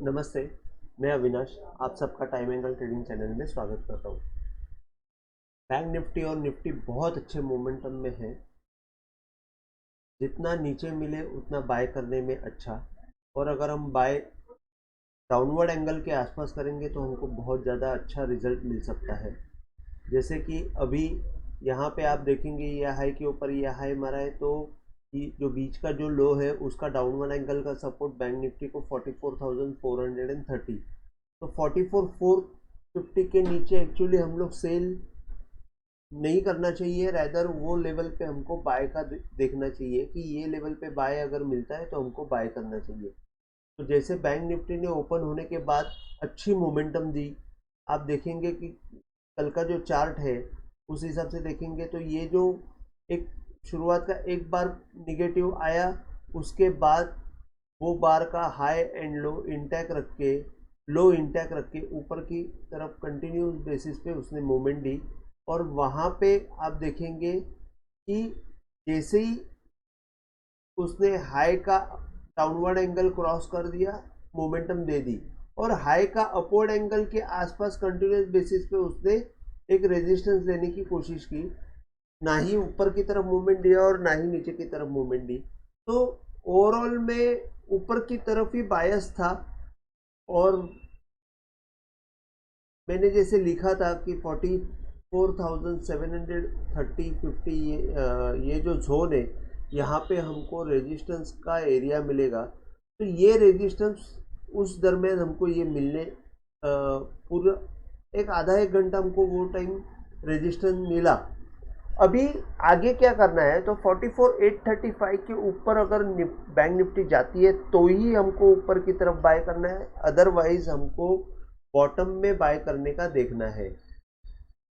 नमस्ते। मैं अविनाश आप सबका टाइम एंगल ट्रेडिंग चैनल में स्वागत करता हूँ। बैंक निफ्टी और निफ्टी बहुत अच्छे मोमेंटम में है। जितना नीचे मिले उतना बाय करने में अच्छा, और अगर हम बाय डाउनवर्ड एंगल के आसपास करेंगे तो हमको बहुत ज़्यादा अच्छा रिजल्ट मिल सकता है। जैसे कि अभी यहाँ पे आप देखेंगे यह हाई के ऊपर यह हाई मारा है, तो जो बीच का जो लो है उसका डाउनवर्ड एंगल का सपोर्ट बैंक निफ्टी को 44,430, तो 44,450 के नीचे एक्चुअली हम लोग सेल नहीं करना चाहिए। रैदर वो लेवल पे हमको बाय का देखना चाहिए कि ये लेवल पे बाय अगर मिलता है तो हमको बाय करना चाहिए। तो जैसे बैंक निफ्टी ने ओपन होने के बाद अच्छी मोमेंटम दी, आप देखेंगे कि कल का जो चार्ट है उस हिसाब से देखेंगे तो ये जो एक शुरुआत का एक बार निगेटिव आया, उसके बाद वो बार का हाई एंड लो इंटैक रख के ऊपर की तरफ कंटिन्यूस बेसिस पे उसने मूवमेंट दी। और वहाँ पे आप देखेंगे कि जैसे ही उसने हाई का डाउनवर्ड एंगल क्रॉस कर दिया, मोमेंटम दे दी, और हाई का अपवर्ड एंगल के आसपास कंटिन्यूस बेसिस पे उसने एक रेजिस्टेंस लेने की कोशिश की। ना ही ऊपर की तरफ मूवमेंट दिया और ना ही नीचे की तरफ मूवमेंट दी। तो ओवरऑल में ऊपर की तरफ ही बायस था। और मैंने जैसे लिखा था कि 44,730 50, ये जो जोन है यहाँ पे हमको रेजिस्टेंस का एरिया मिलेगा। तो ये रेजिस्टेंस उस दरमियान हमको ये मिलने पूरा एक आधा एक घंटा हमको वो टाइम रेजिस्टेंस मिला। अभी आगे क्या करना है, तो 44,835 के ऊपर अगर बैंक निफ्टी जाती है तो ही हमको ऊपर की तरफ बाय करना है, अदरवाइज हमको बॉटम में बाय करने का देखना है।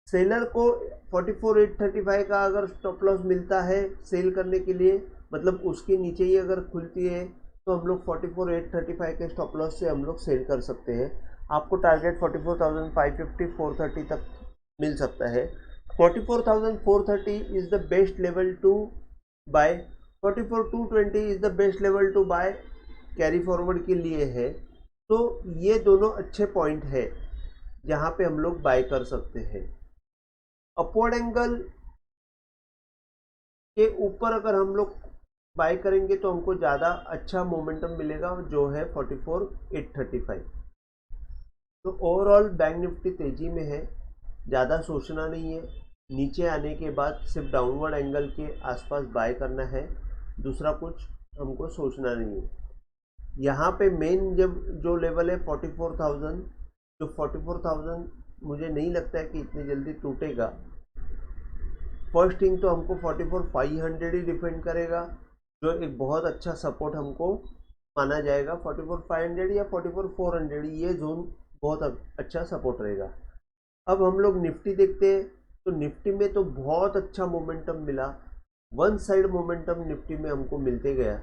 सेलर को 44,835 का अगर स्टॉप लॉस मिलता है सेल करने के लिए, मतलब उसके नीचे ही अगर खुलती है तो हम लोग 44,835 के स्टॉप लॉस से हम लोग सेल कर सकते हैं। आपको टारगेट 44,550 430 तक मिल सकता है। 44,430 is the best level to buy. 44,220 is the best level to buy carry forward के लिए है। तो ये दोनों अच्छे पॉइंट है जहाँ पे हम लोग बाय कर सकते हैं। अपवर्ड एंगल के ऊपर अगर हम लोग बाय करेंगे तो हमको ज़्यादा अच्छा मोमेंटम मिलेगा, जो है 44,835। तो ओवरऑल बैंक निफ्टी तेजी में है, ज़्यादा सोचना नहीं है। नीचे आने के बाद सिर्फ डाउनवर्ड एंगल के आसपास बाय करना है, दूसरा कुछ हमको सोचना नहीं है। यहाँ पे मेन जब जो लेवल है 44,000, जो 44,000 मुझे नहीं लगता है कि इतनी जल्दी टूटेगा। फर्स्ट थिंग तो हमको 44,500 ही डिफेंड करेगा, जो एक बहुत अच्छा सपोर्ट हमको माना जाएगा। 44,500 या 44,400 ये जोन बहुत अच्छा सपोर्ट रहेगा। अब हम लोग निफ्टी देखते हैं, तो निफ्टी में तो बहुत अच्छा मोमेंटम मिला। वन साइड मोमेंटम निफ्टी में हमको मिलते गया।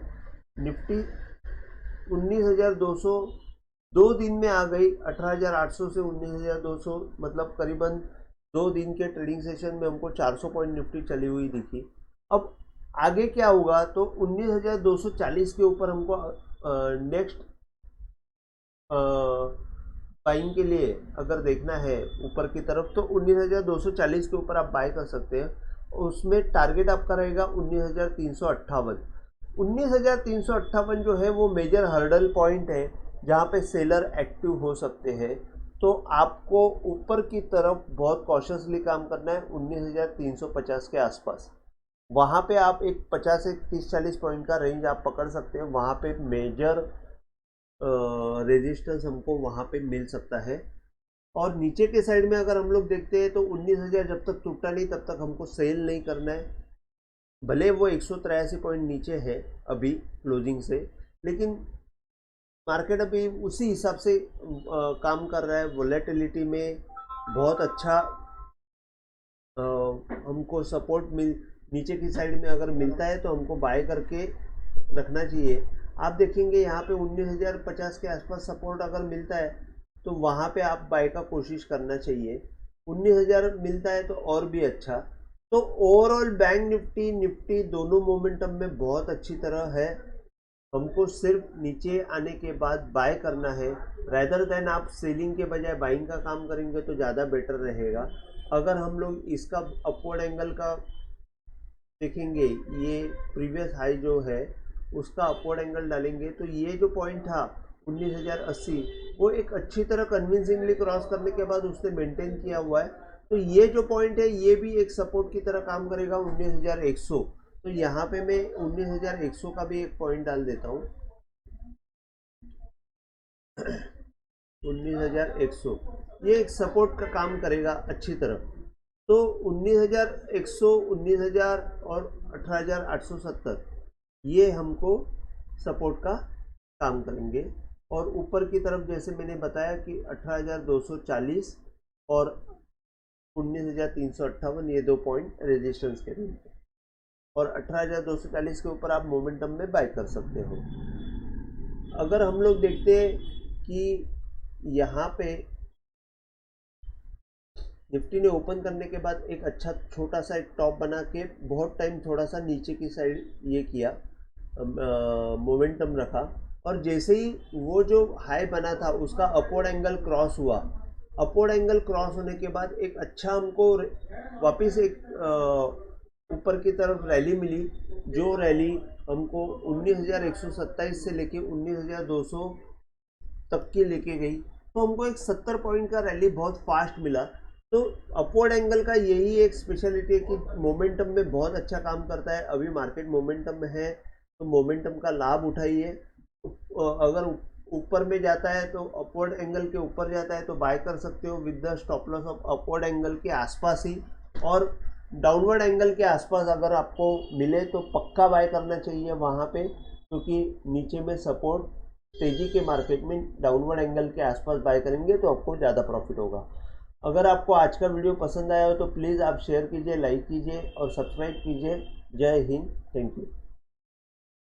निफ्टी 19,200 2 दिन में आ गई, 18,800 से 19,200, मतलब करीबन 2 दिन के ट्रेडिंग सेशन में हमको 400 पॉइंट निफ्टी चली हुई दिखी। अब आगे क्या होगा, तो 19,240 के ऊपर हमको नेक्स्ट बाइंग के लिए अगर देखना है ऊपर की तरफ, तो 19,240 के ऊपर आप बाय कर सकते हैं। उसमें टारगेट आपका रहेगा 19,358। 19,358 जो है वो मेजर हर्डल पॉइंट है जहाँ पे सेलर एक्टिव हो सकते हैं। तो आपको ऊपर की तरफ बहुत कॉशियसली काम करना है 19,350 के आसपास। वहाँ पे आप एक 50 से 30-40 पॉइंट का रेंज आप पकड़ सकते हैं। वहाँ पे मेजर रेजिस्टेंस हमको वहाँ पे मिल सकता है। और नीचे के साइड में अगर हम लोग देखते हैं तो 19,000 जब तक टूटा नहीं तब तक हमको सेल नहीं करना है। भले वो 183 पॉइंट नीचे है अभी क्लोजिंग से, लेकिन मार्केट अभी उसी हिसाब से काम कर रहा है। वोलेटिलिटी में बहुत अच्छा हमको सपोर्ट मिल नीचे की साइड में अगर मिलता है तो हमको बाय करके रखना चाहिए। आप देखेंगे यहाँ पे 19,050 के आसपास सपोर्ट अगर मिलता है तो वहाँ पे आप बाय का कोशिश करना चाहिए। 19,000 मिलता है तो और भी अच्छा। तो ओवरऑल बैंक निफ्टी निफ्टी दोनों मोमेंटम में बहुत अच्छी तरह है। हमको सिर्फ नीचे आने के बाद बाय करना है। रादर देन आप सेलिंग के बजाय बाइंग का काम करेंगे तो ज़्यादा बेटर रहेगा। अगर हम लोग इसका अपवर्ड एंगल का देखेंगे, ये प्रीवियस हाई जो है उसका अपवर्ड एंगल डालेंगे तो ये जो पॉइंट था 19,080, वो एक अच्छी तरह कन्विंसिंगली क्रॉस करने के बाद उसने मेंटेन किया हुआ है। तो ये जो पॉइंट है ये भी एक सपोर्ट की तरह काम करेगा 19,100। तो यहाँ पे मैं 19,100 का भी एक पॉइंट डाल देता हूँ। 19,100 ये एक सपोर्ट का काम करेगा अच्छी तरह। तो 19,100, 19,000 और 18,870 ये हमको सपोर्ट का काम करेंगे। और ऊपर की तरफ जैसे मैंने बताया कि 18,240 और 19,358 ये 2 पॉइंट रेजिस्टेंस के रहेंगे। और 18,240 के ऊपर आप मोमेंटम में बाय कर सकते हो। अगर हम लोग देखते हैं कि यहाँ पे निफ्टी ने ओपन करने के बाद एक अच्छा छोटा सा एक टॉप बना के बहुत टाइम थोड़ा सा नीचे की साइड ये किया, मोमेंटम रखा, और जैसे ही वो जो हाई बना था उसका अपवर्ड एंगल क्रॉस हुआ, अपवर्ड एंगल क्रॉस होने के बाद एक अच्छा हमको वापस एक ऊपर की तरफ रैली मिली, जो रैली हमको 19,127 से लेके 19,200 तक की लेके गई। तो हमको एक 70 पॉइंट का रैली बहुत फास्ट मिला। तो अपवर्ड एंगल का यही एक स्पेशलिटी है कि मोमेंटम में बहुत अच्छा काम करता है। अभी मार्केट मोमेंटम में है तो मोमेंटम का लाभ उठाइए। अगर ऊपर में जाता है तो अपवर्ड एंगल के ऊपर जाता है तो बाय कर सकते हो with the stop loss of upward angle के आसपास ही। और डाउनवर्ड एंगल के आसपास अगर आपको मिले तो पक्का बाय करना चाहिए वहाँ पे, क्योंकि नीचे में सपोर्ट, तेजी के मार्केट में डाउनवर्ड एंगल के आसपास बाय करेंगे तो आपको ज़्यादा प्रॉफिट होगा। अगर आपको आज का वीडियो पसंद आया हो तो प्लीज़ आप शेयर कीजिए, लाइक कीजिए और सब्सक्राइब कीजिए। जय हिंद, थैंक यू।